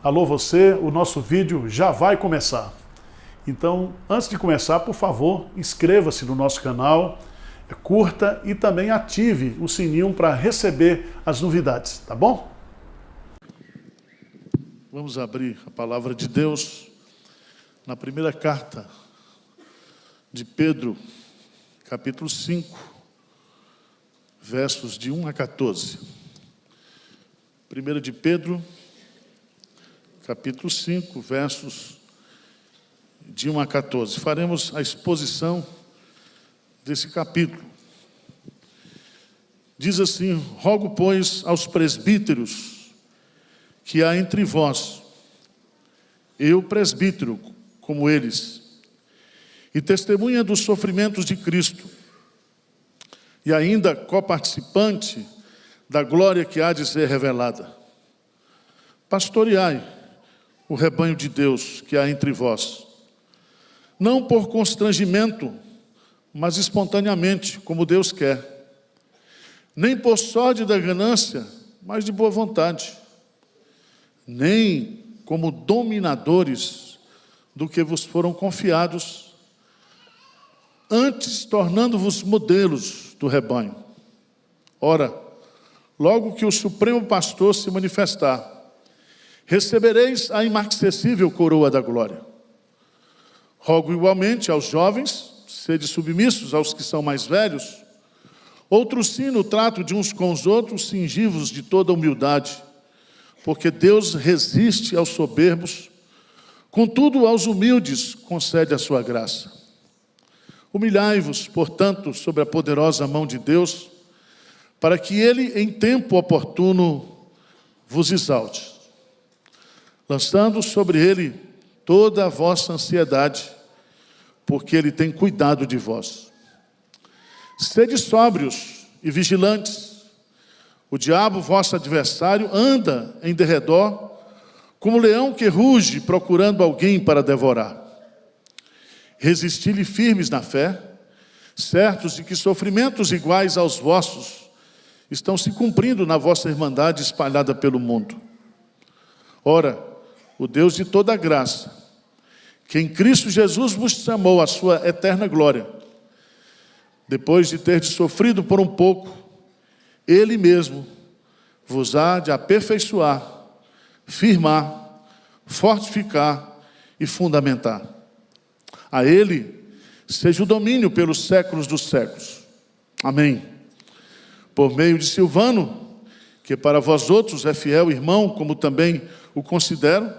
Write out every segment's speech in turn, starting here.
Alô você, o nosso vídeo já vai começar. Então, antes de começar, por favor, inscreva-se no nosso canal, curta e também ative o sininho para receber as novidades, tá bom? Vamos abrir a palavra de Deus na primeira carta de Pedro, capítulo 5, versos de 1 a 14. 1 de Pedro, capítulo 5, versos de 1 a 14. Faremos a exposição desse capítulo. Diz assim: rogo, pois, aos presbíteros que há entre vós, eu presbítero como eles, e testemunha dos sofrimentos de Cristo, e ainda coparticipante da glória que há de ser revelada. Pastoreai o rebanho de Deus que há entre vós, não por constrangimento, mas espontaneamente, como Deus quer, nem por sorte da ganância, mas de boa vontade, nem como dominadores do que vos foram confiados, antes tornando-vos modelos do rebanho. Ora, logo que o Supremo Pastor se manifestar, recebereis a inacessível coroa da glória. Rogo igualmente aos jovens, sede submissos aos que são mais velhos, outro sim no trato de uns com os outros, cingivos de toda humildade, porque Deus resiste aos soberbos, contudo aos humildes concede a sua graça. Humilhai-vos, portanto, sob a poderosa mão de Deus, para que Ele, em tempo oportuno, vos exalte, lançando sobre Ele toda a vossa ansiedade, porque Ele tem cuidado de vós. Sede sóbrios e vigilantes. O diabo, vosso adversário, anda em derredor, como leão que ruge, procurando alguém para devorar. Resisti-lhe firmes na fé, certos de que sofrimentos iguais aos vossos estão se cumprindo na vossa irmandade espalhada pelo mundo. Ora, o Deus de toda graça, que em Cristo Jesus vos chamou à sua eterna glória, depois de ter sofrido por um pouco, Ele mesmo vos há de aperfeiçoar, firmar, fortificar e fundamentar. A Ele seja o domínio pelos séculos dos séculos. Amém. Por meio de Silvano, que para vós outros é fiel irmão, como também o considero,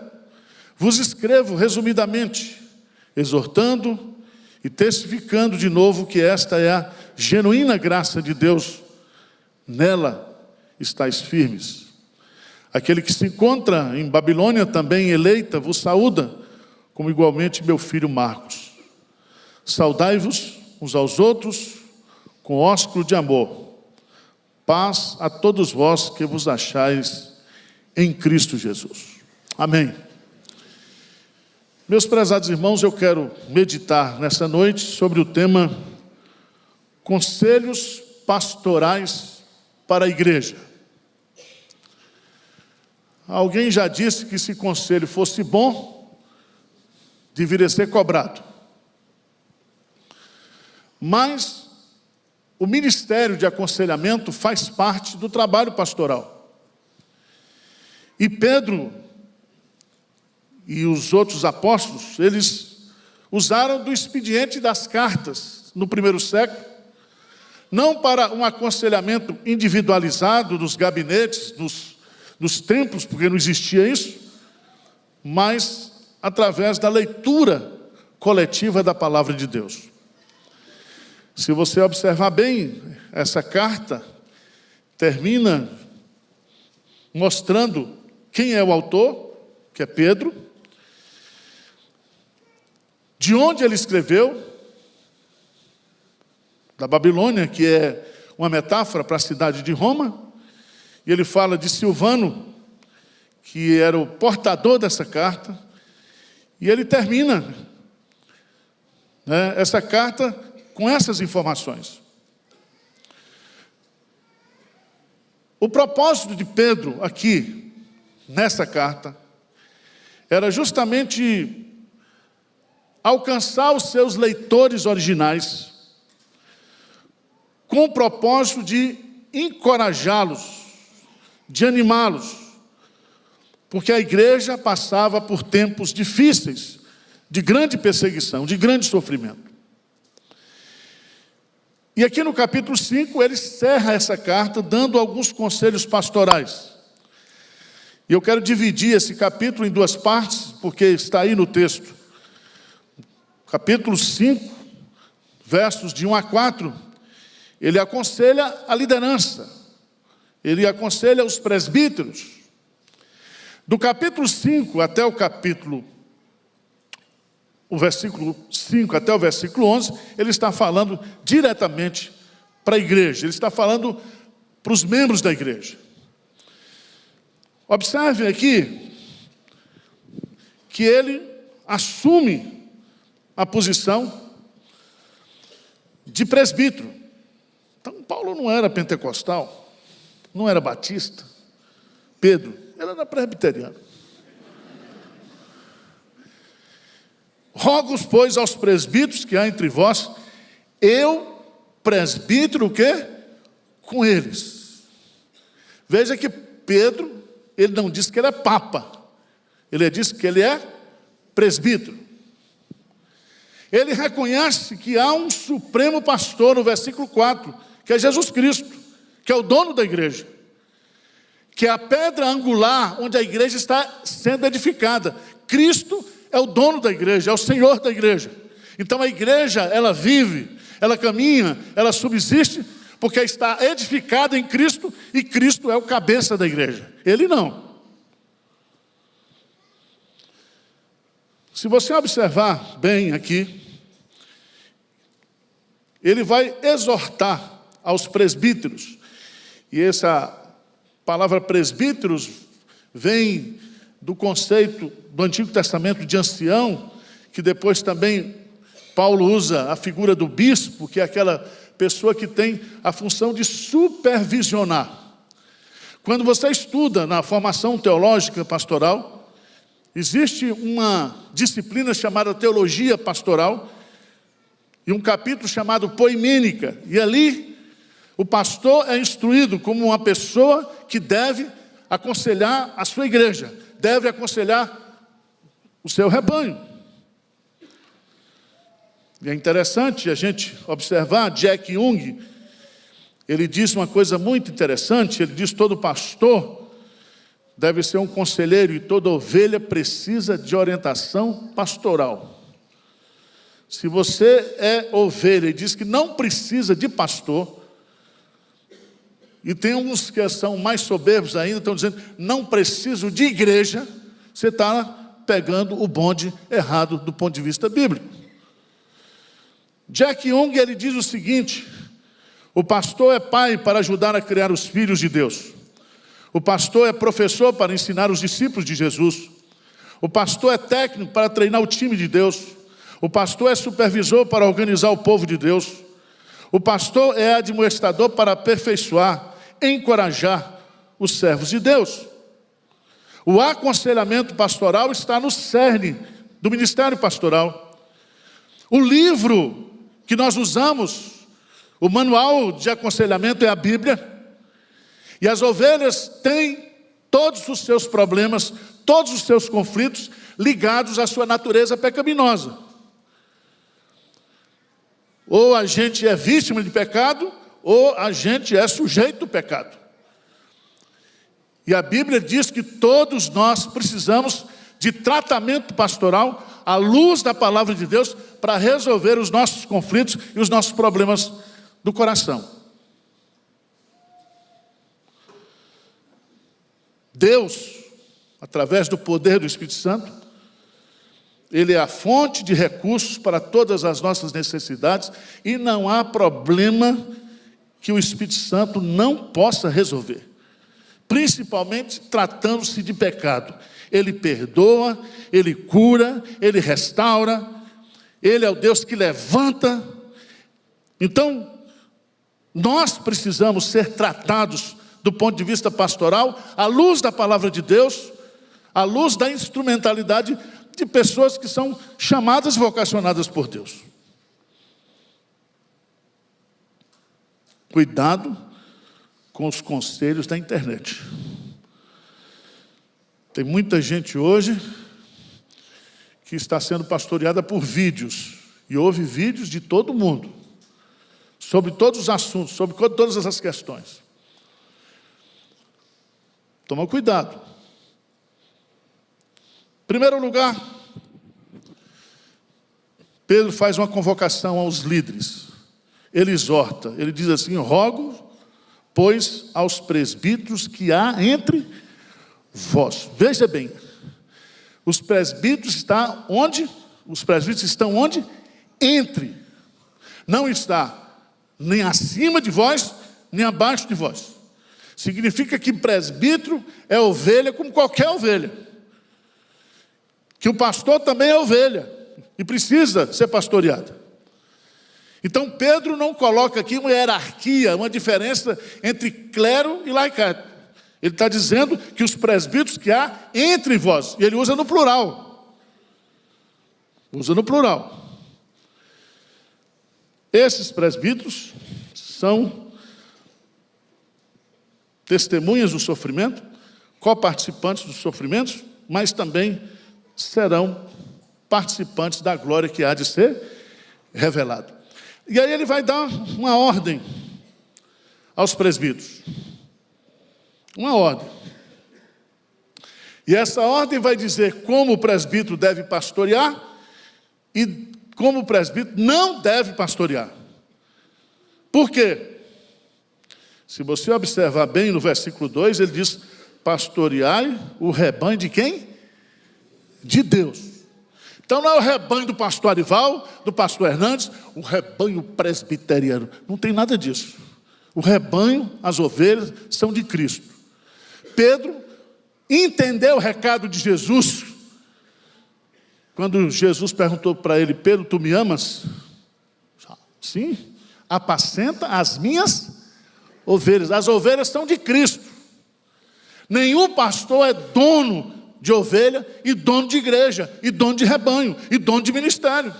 vos escrevo resumidamente, exortando e testificando de novo que esta é a genuína graça de Deus. Nela estáis firmes. Aquele que se encontra em Babilônia, também eleita, vos saúda, como igualmente meu filho Marcos. Saudai-vos uns aos outros com ósculo de amor. Paz a todos vós que vos achais em Cristo Jesus. Amém. Meus prezados irmãos, eu quero meditar nessa noite sobre o tema Conselhos Pastorais para a Igreja. Alguém já disse que se conselho fosse bom, deveria ser cobrado. Mas o ministério de aconselhamento faz parte do trabalho pastoral. E Pedro e os outros apóstolos, eles usaram do expediente das cartas no primeiro século, não para um aconselhamento individualizado nos gabinetes, nos templos, porque não existia isso, mas através da leitura coletiva da palavra de Deus. Se você observar bem, essa carta termina mostrando quem é o autor, que é Pedro, de onde ele escreveu, da Babilônia, que é uma metáfora para a cidade de Roma, e ele fala de Silvano, que era o portador dessa carta, e ele termina essa carta com essas informações. O propósito de Pedro aqui, nessa carta, era justamente alcançar os seus leitores originais, com o propósito de encorajá-los, de animá-los, porque a igreja passava por tempos difíceis, de grande perseguição, de grande sofrimento. E aqui no capítulo 5, ele encerra essa carta dando alguns conselhos pastorais. E eu quero dividir esse capítulo em duas partes, porque está aí no texto. Capítulo 5, versos de 1 a 4, ele aconselha a liderança, ele aconselha os presbíteros. Do capítulo 5 até o versículo 5 até o versículo 11, ele está falando diretamente para a igreja, ele está falando para os membros da igreja. Observe aqui que ele assume a posição de presbítero. Então, Paulo não era pentecostal, não era batista. Pedro, ele era presbiteriano. Rogo-os, pois, aos presbíteros que há entre vós, eu, presbítero, o quê? Com eles. Veja que Pedro, ele não disse que ele é papa, ele disse que ele é presbítero. Ele reconhece que há um supremo pastor, no versículo 4, que é Jesus Cristo, que é o dono da igreja, que é a pedra angular onde a igreja está sendo edificada. Cristo é o dono da igreja, é o Senhor da igreja. Então a igreja, ela vive, ela caminha, ela subsiste, porque está edificada em Cristo, e Cristo é o cabeça da igreja. Ele não. Se você observar bem aqui, ele vai exortar aos presbíteros. E essa palavra presbíteros vem do conceito do Antigo Testamento de ancião, que depois também Paulo usa a figura do bispo, que é aquela pessoa que tem a função de supervisionar. Quando você estuda na formação teológica pastoral, existe uma disciplina chamada teologia pastoral e um capítulo chamado poimênica. E ali o pastor é instruído como uma pessoa que deve aconselhar a sua igreja, deve aconselhar o seu rebanho. E é interessante a gente observar, Jack Young, ele diz uma coisa muito interessante, ele diz: todo pastor deve ser um conselheiro e toda ovelha precisa de orientação pastoral. Se você é ovelha e diz que não precisa de pastor, e tem uns que são mais soberbos ainda, estão dizendo, não preciso de igreja, você está pegando o bonde errado do ponto de vista bíblico. Jack Young, ele diz o seguinte: o pastor é pai para ajudar a criar os filhos de Deus. O pastor é professor para ensinar os discípulos de Jesus. O pastor é técnico para treinar o time de Deus. O pastor é supervisor para organizar o povo de Deus. O pastor é administrador para aperfeiçoar, encorajar os servos de Deus. O aconselhamento pastoral está no cerne do ministério pastoral. O livro que nós usamos, o manual de aconselhamento, é a Bíblia. E as ovelhas têm todos os seus problemas, todos os seus conflitos ligados à sua natureza pecaminosa. Ou a gente é vítima de pecado, ou a gente é sujeito ao pecado. E a Bíblia diz que todos nós precisamos de tratamento pastoral à luz da palavra de Deus para resolver os nossos conflitos e os nossos problemas do coração. Deus, através do poder do Espírito Santo, Ele é a fonte de recursos para todas as nossas necessidades, e não há problema que o Espírito Santo não possa resolver, principalmente tratando-se de pecado. Ele perdoa, Ele cura, Ele restaura, Ele é o Deus que levanta. Então, nós precisamos ser tratados do ponto de vista pastoral, à luz da palavra de Deus, à luz da instrumentalidade de pessoas que são chamadas e vocacionadas por Deus. Cuidado com os conselhos da internet. Tem muita gente hoje que está sendo pastoreada por vídeos, e ouve vídeos de todo mundo, sobre todos os assuntos, sobre todas essas questões. Toma cuidado. Em primeiro lugar, Pedro faz uma convocação aos líderes. Ele exorta, ele diz assim: rogo, pois, aos presbíteros que há entre vós. Veja bem, os presbíteros estão onde? Os presbíteros estão onde? Entre. Não está nem acima de vós, nem abaixo de vós. Significa que presbítero é ovelha como qualquer ovelha. Que o pastor também é ovelha e precisa ser pastoreado. Então Pedro não coloca aqui uma hierarquia, uma diferença entre clero e laicado. Ele está dizendo que os presbíteros que há entre vós, e ele usa no plural. Usa no plural. Esses presbíteros são testemunhas do sofrimento, coparticipantes dos sofrimentos, mas também serão participantes da glória que há de ser revelada. E aí ele vai dar uma ordem aos presbíteros. Uma ordem. E essa ordem vai dizer como o presbítero deve pastorear e como o presbítero não deve pastorear. Por quê? Se você observar bem no versículo 2, ele diz: pastoreai o rebanho de quem? De Deus. Então não é o rebanho do pastor Arival, do pastor Hernandes, o rebanho presbiteriano. Não tem nada disso. O rebanho, as ovelhas, são de Cristo. Pedro entendeu o recado de Jesus. Quando Jesus perguntou para ele: Pedro, tu me amas? Sim. Apacenta as minhas ovelhas. As ovelhas são de Cristo. Nenhum pastor é dono de ovelha, e dono de igreja, e dono de rebanho, e dono de ministério.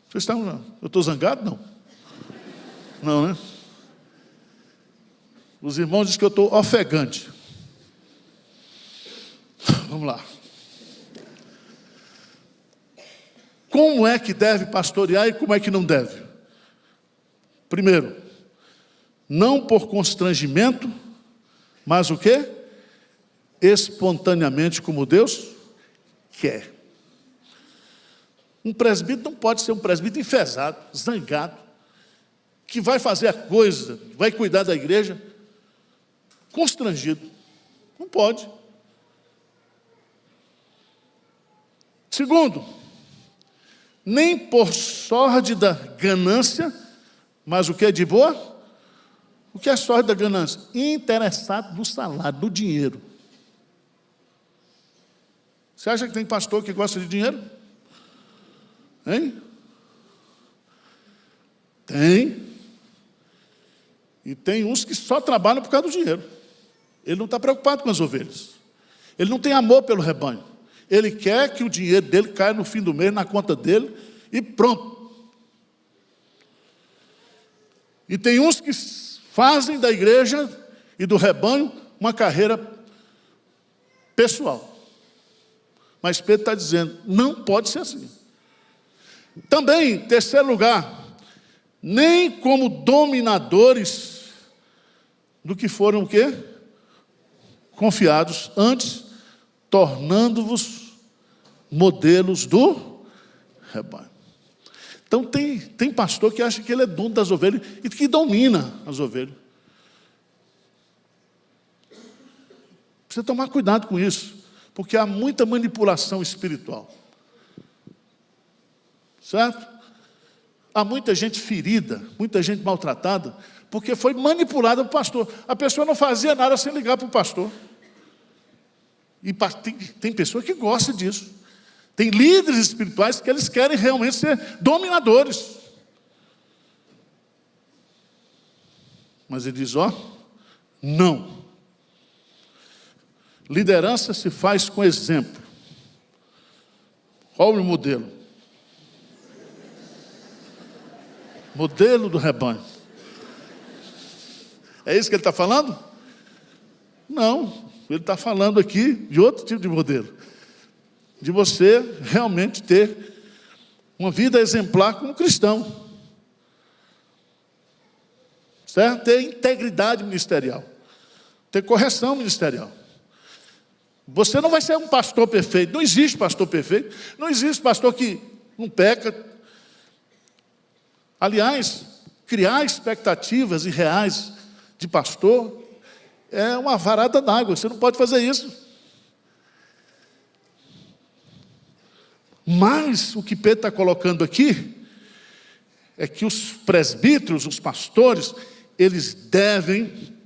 Vocês estão... Eu estou zangado? Não. Não, né? Os irmãos dizem que eu estou ofegante. Vamos lá. Como é que deve pastorear e como é que não deve? Primeiro, não por constrangimento, mas o quê? Espontaneamente, como Deus quer. Um presbítero não pode ser um presbítero enfesado, zangado, que vai fazer a coisa, vai cuidar da igreja, constrangido. Não pode. Segundo, nem por sórdida ganância, mas o que é de boa? O que é sórdida ganância? Interessado no salário, no dinheiro. Você acha que tem pastor que gosta de dinheiro? Hein? Tem. E tem uns que só trabalham por causa do dinheiro. Ele não está preocupado com as ovelhas. Ele não tem amor pelo rebanho. Ele quer que o dinheiro dele caia no fim do mês, na conta dele, e pronto. E tem uns que fazem da igreja e do rebanho uma carreira pessoal. Mas Pedro está dizendo, não pode ser assim. Também, em terceiro lugar, nem como dominadores do que foram o quê? Confiados, antes, tornando-vos modelos do rebanho. Então tem pastor que acha que ele é dono das ovelhas e que domina as ovelhas. Precisa tomar cuidado com isso, porque há muita manipulação espiritual. Certo? Há muita gente ferida, muita gente maltratada, porque foi manipulada pelo pastor. A pessoa não fazia nada sem ligar para o pastor. E tem pessoa que gosta disso. Tem líderes espirituais que eles querem realmente ser dominadores. Mas ele diz, ó, não. Liderança se faz com exemplo. Olha o modelo. Modelo do rebanho. É isso que ele está falando? Não, ele está falando aqui de outro tipo de modelo. De você realmente ter uma vida exemplar como cristão. Certo? Ter integridade ministerial. Ter correção ministerial. Você não vai ser um pastor perfeito. Não existe pastor perfeito. Não existe pastor que não peca. Aliás, criar expectativas irreais de pastor é uma varada d'água. Você não pode fazer isso. Mas o que Pedro está colocando aqui é que os presbíteros, os pastores, eles devem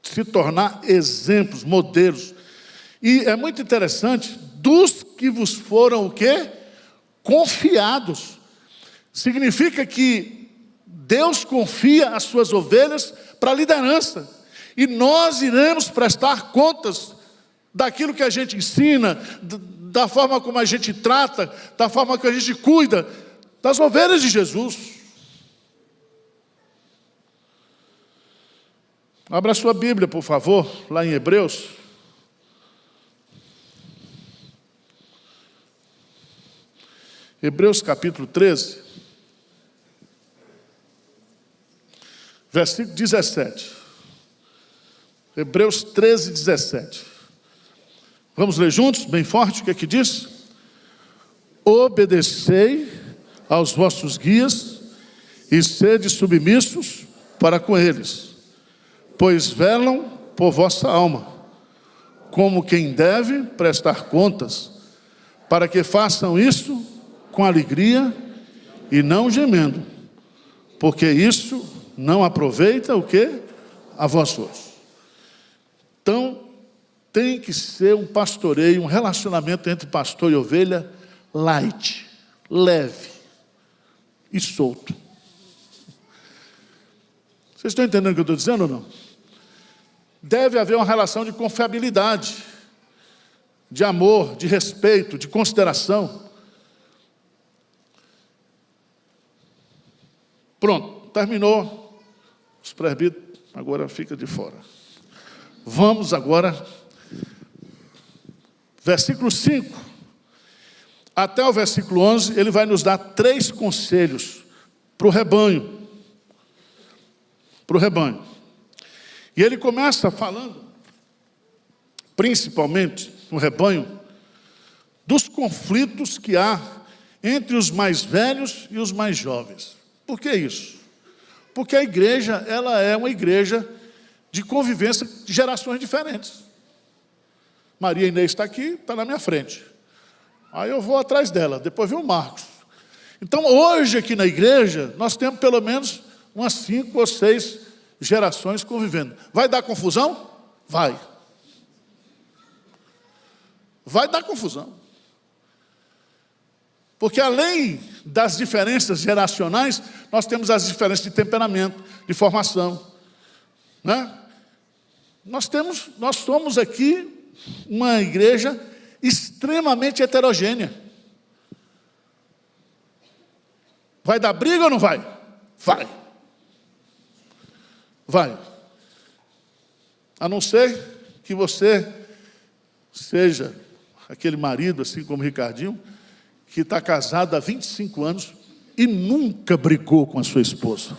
se tornar exemplos, modelos. E é muito interessante, dos que vos foram o quê? Confiados. Significa que Deus confia as suas ovelhas para a liderança. E nós iremos prestar contas daquilo que a gente ensina, da forma como a gente trata, da forma que a gente cuida das ovelhas de Jesus. Abra a sua Bíblia, por favor, lá em Hebreus. Hebreus capítulo 13, versículo 17. Hebreus 13, 17. Vamos ler juntos, bem forte, o que é que diz? Obedecei aos vossos guias e sede submissos para com eles, pois velam por vossa alma, como quem deve prestar contas, para que façam isso com alegria e não gemendo, porque isso não aproveita o quê? A vós outros. Então, tem que ser um pastoreio, um relacionamento entre pastor e ovelha light, leve e solto. Vocês estão entendendo o que eu estou dizendo ou não? Deve haver uma relação de confiabilidade, de amor, de respeito, de consideração. Pronto, terminou. Os presbíteros agora fica de fora. Vamos agora, versículo 5, até o versículo 11, ele vai nos dar 3 conselhos para o rebanho. Para o rebanho. E ele começa falando, principalmente no rebanho, dos conflitos que há entre os mais velhos e os mais jovens. Por que isso? Porque a igreja, ela é uma igreja de convivência de gerações diferentes. Maria Inês está aqui, está na minha frente. Aí eu vou atrás dela, depois vem o Marcos. Então, hoje aqui na igreja, nós temos pelo menos umas 5 ou 6 gerações convivendo. Vai dar confusão? Vai. Vai dar confusão. Porque além das diferenças geracionais, nós temos as diferenças de temperamento, de formação, né? Nós somos aqui uma igreja extremamente heterogênea. Vai dar briga ou não vai? Vai. Vai. A não ser que você seja aquele marido, assim como o Ricardinho, que está casado há 25 anos e nunca brigou com a sua esposa.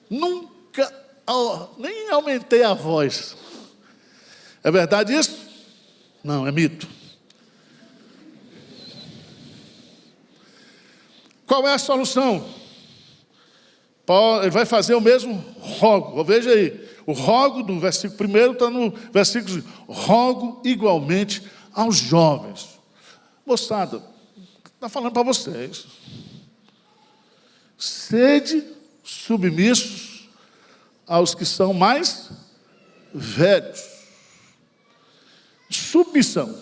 Nunca, nem aumentei a voz. É verdade isso? Não, é mito. Qual é a solução? Paulo, ele vai fazer o mesmo rogo. Veja aí, o rogo do versículo 1 está no versículo 5. Rogo igualmente aos jovens. Moçada, está falando para vocês. Sede submissos aos que são mais velhos. Submissão.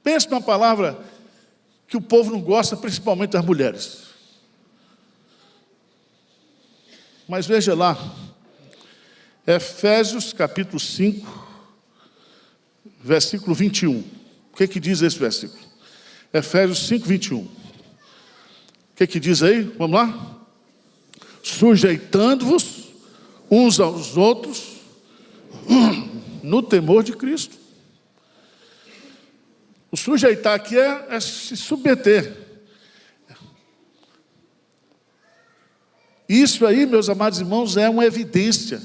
Pense numa palavra que o povo não gosta, principalmente as mulheres. Mas veja lá, Efésios capítulo 5, versículo 21. O que diz esse versículo? Efésios 5, 21. O que diz aí? Vamos lá? Sujeitando-vos uns aos outros no temor de Cristo. O sujeitar aqui é se submeter. Isso aí, meus amados irmãos, é uma evidência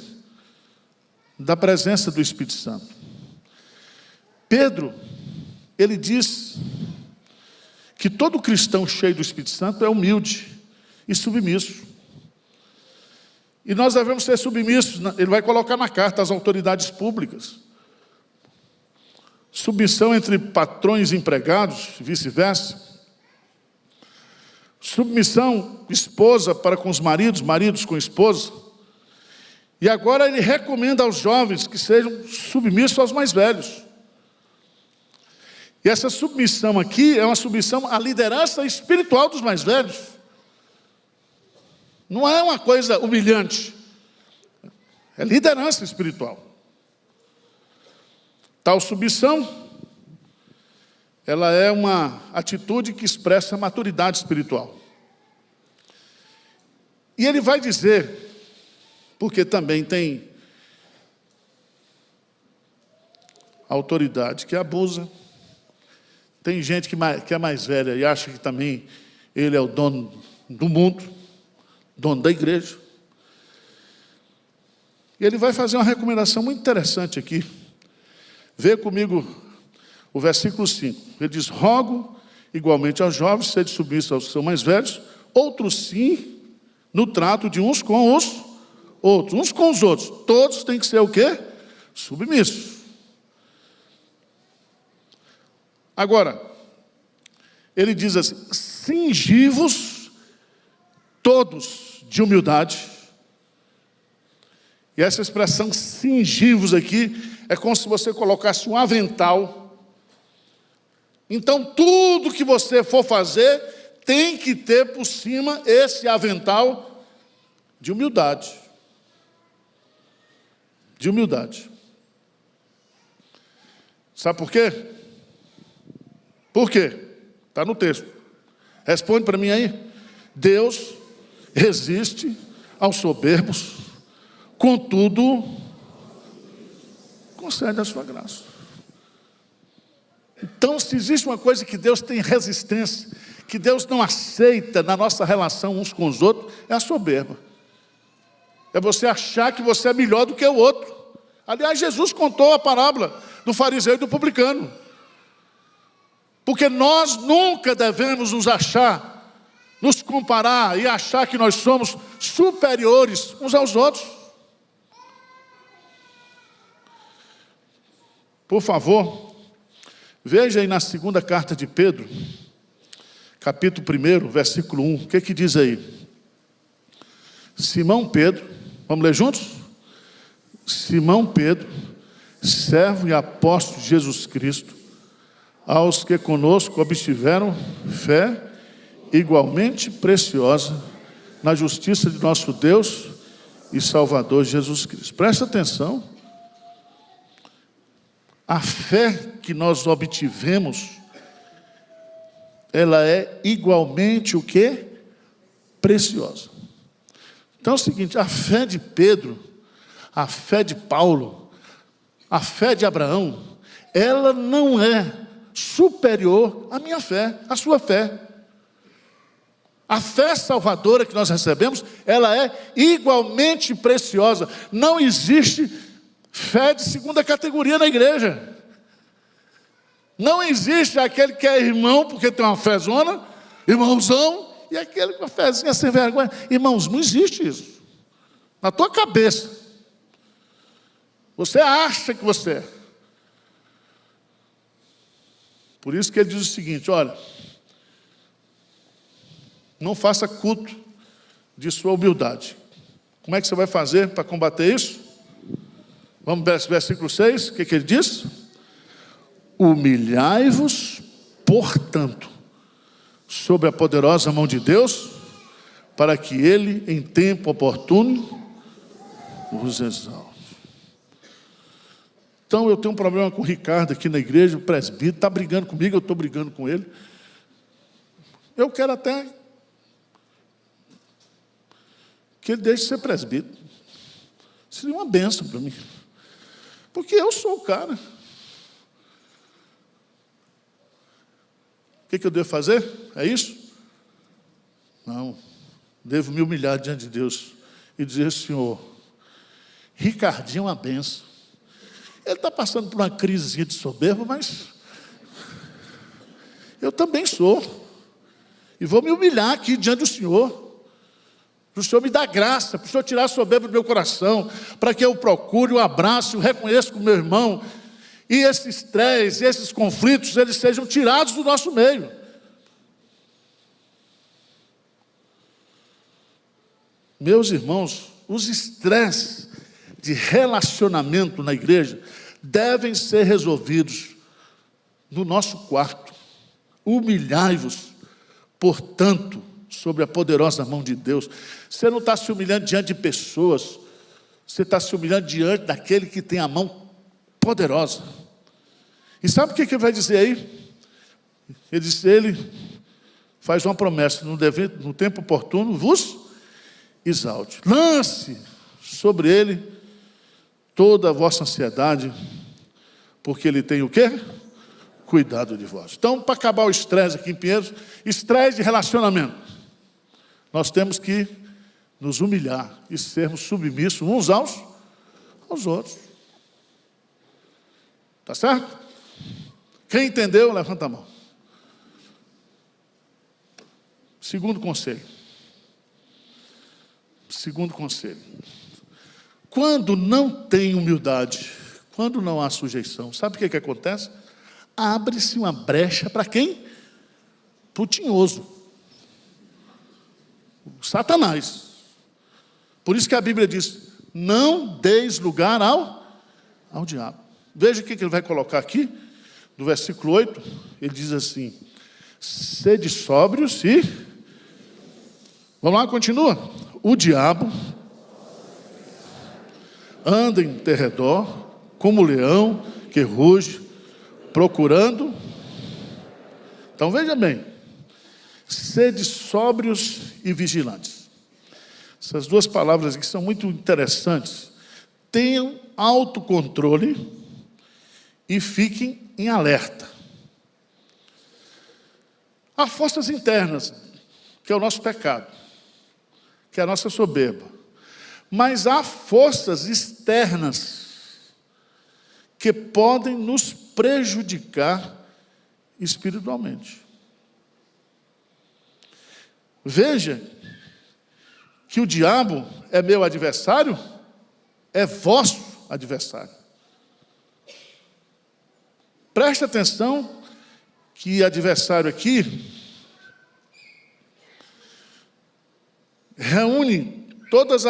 da presença do Espírito Santo. Pedro, ele diz que todo cristão cheio do Espírito Santo é humilde e submisso. E nós devemos ser submissos. Ele vai colocar na carta às autoridades públicas. Submissão entre patrões e empregados, vice-versa. Submissão esposa para com os maridos, maridos com esposa. E agora ele recomenda aos jovens que sejam submissos aos mais velhos. E essa submissão aqui é uma submissão à liderança espiritual dos mais velhos. Não é uma coisa humilhante. É liderança espiritual. Tal submissão, ela é uma atitude que expressa maturidade espiritual. E ele vai dizer, porque também tem autoridade que abusa, tem gente que é mais velha e acha que também ele é o dono do mundo, dono da igreja. E ele vai fazer uma recomendação muito interessante aqui. Vê comigo o versículo 5. Ele diz: rogo igualmente aos jovens, sede submissos aos que são mais velhos, outros sim, no trato de uns com os outros. Uns com os outros. Todos têm que ser o quê? Submissos. Agora, ele diz assim: cingi-vos todos de humildade. E essa expressão cingir-vos aqui é como se você colocasse um avental. Então, tudo que você for fazer tem que ter por cima esse avental de humildade. De humildade. Sabe por quê? Por quê? Está no texto. Responde para mim aí. Deus resiste aos soberbos, contudo, concede a sua graça. Então, se existe uma coisa que Deus tem resistência, que Deus não aceita na nossa relação uns com os outros, é a soberba. É você achar que você é melhor do que o outro. Aliás, Jesus contou a parábola do fariseu e do publicano. Porque nós nunca devemos nos achar, nos comparar e achar que nós somos superiores uns aos outros. Por favor, veja aí na segunda carta de Pedro, capítulo 1, versículo 1, o que diz aí? Simão Pedro, vamos ler juntos? Simão Pedro, servo e apóstolo de Jesus Cristo, aos que conosco obtiveram fé igualmente preciosa na justiça de nosso Deus e Salvador Jesus Cristo. Presta atenção. A fé que nós obtivemos, ela é igualmente o quê? Preciosa. Então é o seguinte, a fé de Pedro, a fé de Paulo, a fé de Abraão, ela não é superior à minha fé, à sua fé. A fé salvadora que nós recebemos, ela é igualmente preciosa. Não existe fé de segunda categoria na igreja. Não existe aquele que é irmão porque tem uma fézona, irmãozão, e aquele com a fézinha sem vergonha. Irmãos, não existe isso. Na tua cabeça. Você acha que você é. Por isso que ele diz o seguinte, olha, não faça culto de sua humildade. Como é que você vai fazer para combater isso? Vamos para o versículo 6, o que ele diz? Humilhai-vos, portanto, sob a poderosa mão de Deus, para que ele, em tempo oportuno, os exalte. Então, eu tenho um problema com o Ricardo aqui na igreja, o presbítero, está brigando comigo, eu estou brigando com ele. Eu quero até que ele deixe de ser presbítero. Seria uma bênção para mim. Porque eu sou o cara. O que eu devo fazer? É isso? Não. Devo me humilhar diante de Deus e dizer: Senhor, Ricardinho é uma bênção. Ele está passando por uma crisezinha de soberba, mas eu também sou. E vou me humilhar aqui diante do Senhor. Para o Senhor me dar graça, para o Senhor tirar a soberba do meu coração, para que eu procure, o abraço, o reconheça como meu irmão. E esses estresse, esses conflitos, eles sejam tirados do nosso meio. Meus irmãos, os estresses de relacionamento na igreja devem ser resolvidos no nosso quarto. Humilhai-vos, portanto, sobre a poderosa mão de Deus. Você não está se humilhando diante de pessoas, você está se humilhando diante daquele que tem a mão poderosa. E sabe o que ele vai dizer aí? Ele disse: ele faz uma promessa: no tempo oportuno vos exalte. Lance sobre ele toda a vossa ansiedade, porque ele tem o quê? Cuidado de vós. Então, para acabar o estresse aqui em Pinheiros, estresse de relacionamento, nós temos que nos humilhar e sermos submissos uns aos outros. Tá certo? Quem entendeu, levanta a mão. Segundo conselho. Quando não tem humildade, quando não há sujeição, sabe o que acontece? Abre-se uma brecha para quem? Para o tinhoso. Satanás. Por isso que a Bíblia diz: não deis lugar ao diabo. Veja o que ele vai colocar aqui, no versículo 8, ele diz assim: sede sóbrios e... Vamos lá, continua. O diabo anda em derredor, como leão que ruge, procurando. Então veja bem, sede sóbrios e vigilantes. Essas duas palavras aqui são muito interessantes. Tenham autocontrole e fiquem em alerta. Há forças internas, que é o nosso pecado, que é a nossa soberba. Mas há forças externas que podem nos prejudicar espiritualmente. Veja que o diabo é meu adversário, é vosso adversário. Preste atenção que adversário aqui reúne todas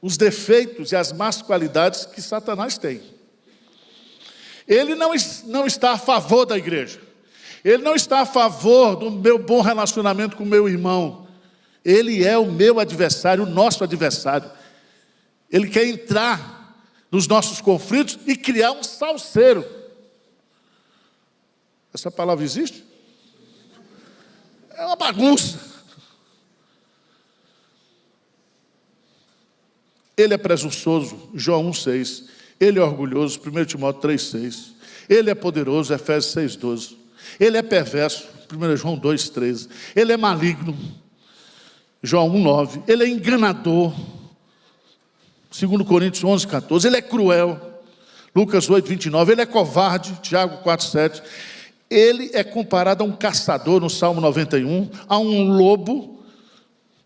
os defeitos e as más qualidades que Satanás tem. Ele não está a favor da igreja. Ele não está a favor do meu bom relacionamento com o meu irmão. Ele é o meu adversário, o nosso adversário. Ele quer entrar nos nossos conflitos e criar um salseiro. Essa palavra existe? É uma bagunça. Ele é presunçoso, João 1,6. Ele é orgulhoso, 1 Timóteo 3,6. Ele é poderoso, Efésios 6,12. Ele é perverso, 1 João 2,13. Ele é maligno, João 1,9. Ele é enganador, 2 Coríntios 11,14. Ele é cruel, Lucas 8,29. Ele é covarde, Tiago 4,7. Ele é comparado a um caçador, no Salmo 91, a um lobo,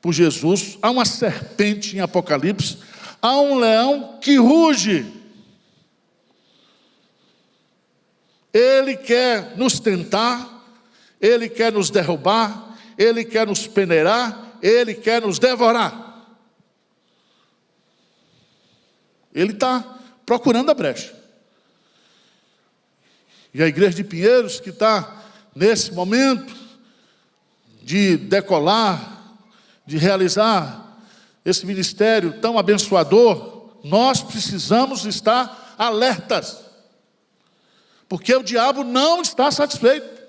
por Jesus, a uma serpente, em Apocalipse, a um leão que ruge. Ele quer nos tentar, ele quer nos derrubar, ele quer nos peneirar, ele quer nos devorar. Ele está procurando a brecha. E a igreja de Pinheiros, que está nesse momento de decolar, de realizar esse ministério tão abençoador, nós precisamos estar alertas, porque o diabo não está satisfeito.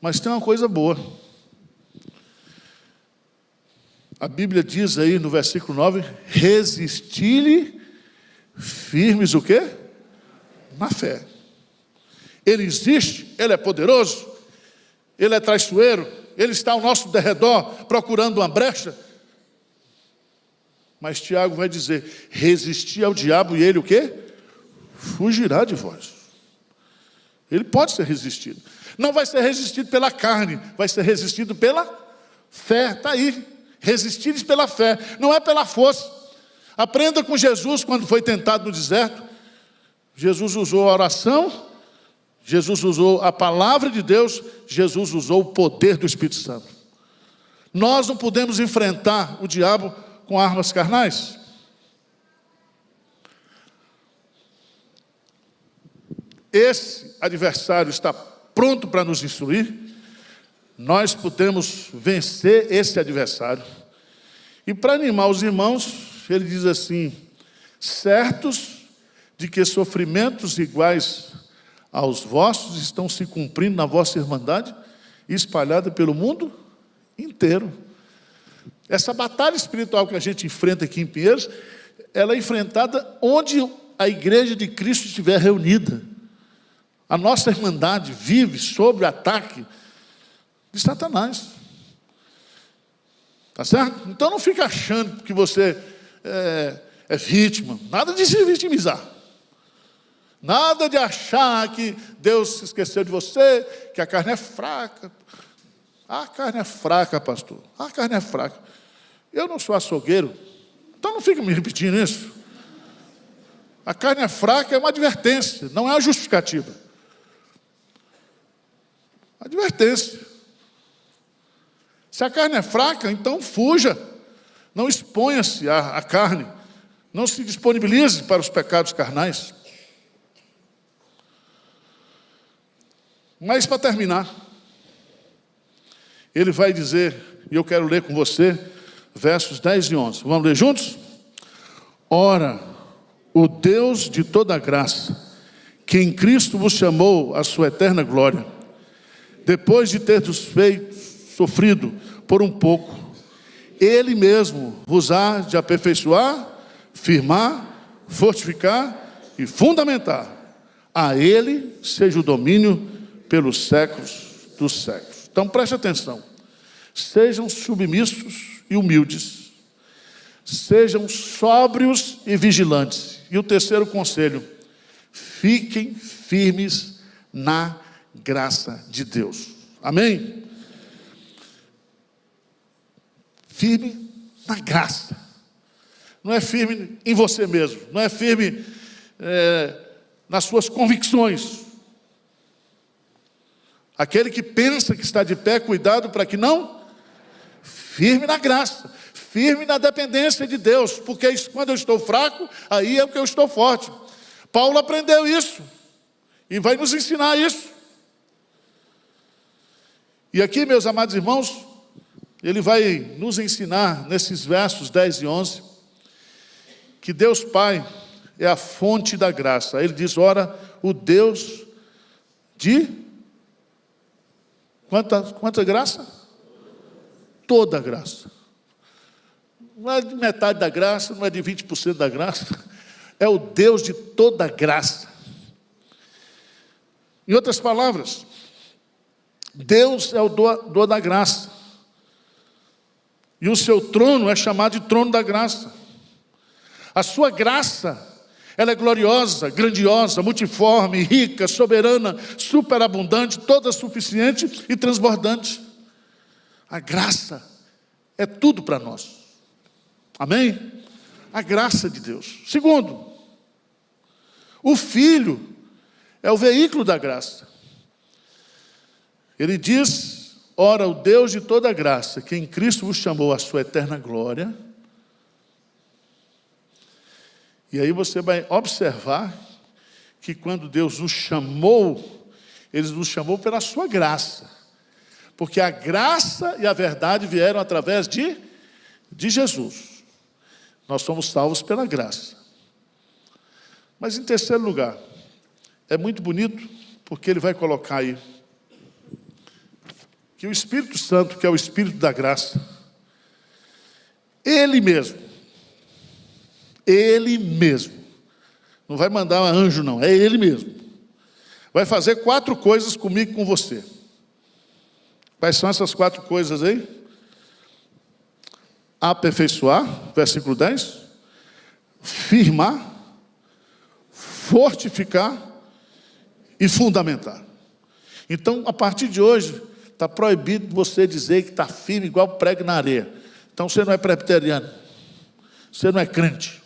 Mas tem uma coisa boa. A Bíblia diz aí no versículo 9, resisti-lhe firmes o quê? Na fé. Ele existe, ele é poderoso, ele é traiçoeiro, ele está ao nosso derredor procurando uma brecha. Mas Tiago vai dizer, resistir ao diabo e ele o quê? Fugirá de vós. Ele pode ser resistido. Não vai ser resistido pela carne, vai ser resistido pela fé. Está aí. Resistir pela fé, não é pela força. Aprenda com Jesus quando foi tentado no deserto. Jesus usou a oração, Jesus usou a palavra de Deus, Jesus usou o poder do Espírito Santo. Nós não podemos enfrentar o diabo com armas carnais. Esse adversário está pronto para nos instruir. Nós podemos vencer esse adversário. E para animar os irmãos, ele diz assim, certos de que sofrimentos iguais aos vossos estão se cumprindo na vossa irmandade, espalhada pelo mundo inteiro. Essa batalha espiritual que a gente enfrenta aqui em Pinheiros, ela é enfrentada onde a igreja de Cristo estiver reunida. A nossa irmandade vive sob o ataque de Satanás. Tá certo? Então não fica achando que você é vítima. Nada de se vitimizar. Nada de achar que Deus se esqueceu de você, que a carne é fraca. A carne é fraca, pastor. A carne é fraca. Eu não sou açougueiro, então não fica me repetindo isso. A carne é fraca é uma advertência, não é uma justificativa. Advertência. Se a carne é fraca, então fuja. Não exponha-se à carne. Não se disponibilize para os pecados carnais. Mas para terminar, ele vai dizer, e eu quero ler com você, versos 10 e 11. Vamos ler juntos? Ora, o Deus de toda graça, que em Cristo vos chamou à sua eterna glória, depois de ter sofrido por um pouco, Ele mesmo vos há de aperfeiçoar, firmar, fortificar e fundamentar. A Ele seja o domínio pelos séculos dos séculos. Então preste atenção. Sejam submissos e humildes. Sejam sóbrios e vigilantes. E o terceiro conselho, fiquem firmes na graça de Deus. Amém? Firme na graça. Não é firme em você mesmo. Não é firme nas suas convicções. Aquele que pensa que está de pé, cuidado para que não. Firme na graça. Firme na dependência de Deus. Porque quando eu estou fraco, aí é que eu estou forte. Paulo aprendeu isso. E vai nos ensinar isso. E aqui, meus amados irmãos, ele vai nos ensinar, nesses versos 10 e 11, que Deus Pai é a fonte da graça. Ele diz, ora, o Deus de... Quanta graça? Toda graça. Não é de metade da graça, não é de 20% da graça. É o Deus de toda graça. Em outras palavras, Deus é o doador da graça. E o seu trono é chamado de trono da graça. A sua graça, ela é gloriosa, grandiosa, multiforme, rica, soberana, superabundante, toda suficiente e transbordante. A graça é tudo para nós. Amém? A graça de Deus. Segundo, o Filho é o veículo da graça. Ele diz, ora, o Deus de toda graça, que em Cristo vos chamou à sua eterna glória. E aí você vai observar que quando Deus nos chamou, Ele nos chamou pela sua graça. Porque a graça e a verdade vieram através de Jesus. Nós somos salvos pela graça. Mas em terceiro lugar, é muito bonito, porque ele vai colocar aí que o Espírito Santo, que é o Espírito da graça, Ele mesmo, não vai mandar um anjo não, é Ele mesmo, vai fazer 4 coisas comigo e com você. Quais são essas 4 coisas aí? Aperfeiçoar, versículo 10, firmar, fortificar e fundamentar. Então, a partir de hoje, está proibido você dizer que está firme igual prego na areia. Então você não é presbiteriano, você não é crente,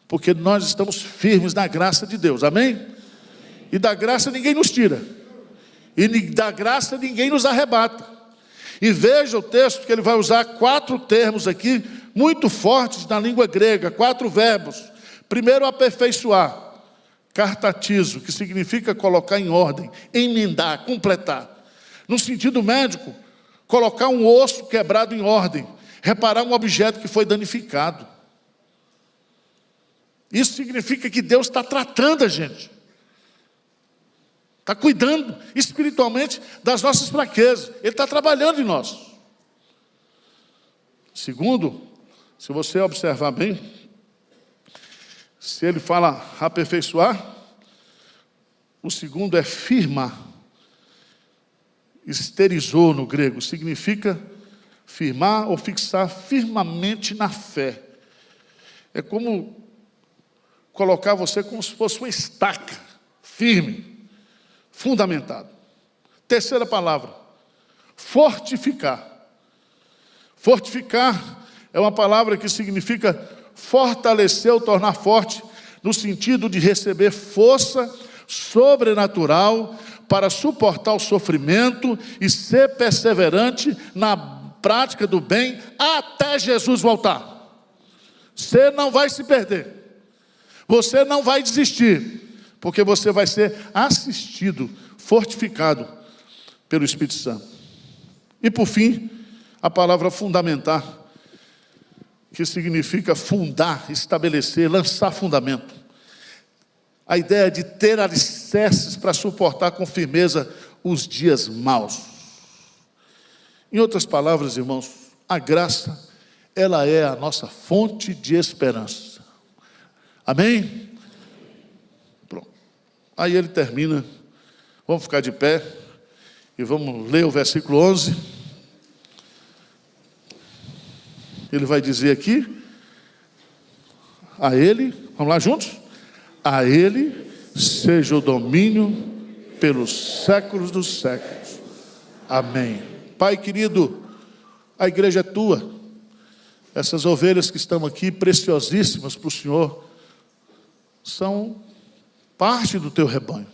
porque nós estamos firmes na graça de Deus, amém? E da graça ninguém nos tira, e da graça ninguém nos arrebata. E veja o texto que ele vai usar 4 termos aqui, muito fortes na língua grega, 4 verbos. Primeiro, aperfeiçoar, cartatizo, que significa colocar em ordem, emendar, completar. No sentido médico, colocar um osso quebrado em ordem, reparar um objeto que foi danificado. Isso significa que Deus está tratando a gente, está cuidando espiritualmente das nossas fraquezas, Ele está trabalhando em nós. Segundo, se você observar bem, se ele fala aperfeiçoar, o segundo é firmar. Esterizou no grego, significa firmar ou fixar firmemente na fé. É como colocar você como se fosse uma estaca, firme, fundamentado. Terceira palavra, fortificar. Fortificar é uma palavra que significa fortalecer ou tornar forte, no sentido de receber força sobrenatural para suportar o sofrimento e ser perseverante na prática do bem até Jesus voltar. Você não vai se perder, você não vai desistir, porque você vai ser assistido, fortificado pelo Espírito Santo. E por fim, a palavra fundamentar, que significa fundar, estabelecer, lançar fundamento. A ideia de ter alicerces para suportar com firmeza os dias maus. Em outras palavras, irmãos, a graça, ela é a nossa fonte de esperança. Amém? Pronto. Aí ele termina, vamos ficar de pé e vamos ler o versículo 11. Ele vai dizer aqui, a ele, vamos lá juntos? A Ele seja o domínio pelos séculos dos séculos. Amém. Pai querido, a igreja é tua. Essas ovelhas que estão aqui, preciosíssimas para o Senhor, são parte do teu rebanho.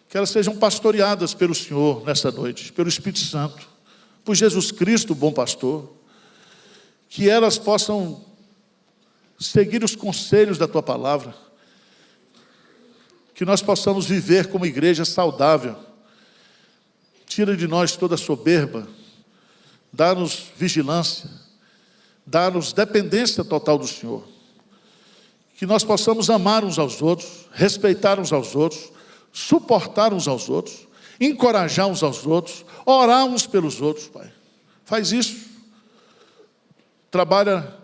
Que elas sejam pastoreadas pelo Senhor nessa noite, pelo Espírito Santo, por Jesus Cristo, o bom pastor. Que elas possam seguir os conselhos da tua palavra, que nós possamos viver como igreja saudável. Tira de nós toda soberba, dá-nos vigilância, dá-nos dependência total do Senhor, que nós possamos amar uns aos outros, respeitar uns aos outros, suportar uns aos outros, encorajar uns aos outros, orar uns pelos outros, Pai. Faz isso, trabalha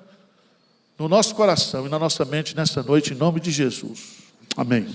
no nosso coração e na nossa mente nessa noite, em nome de Jesus. Amém.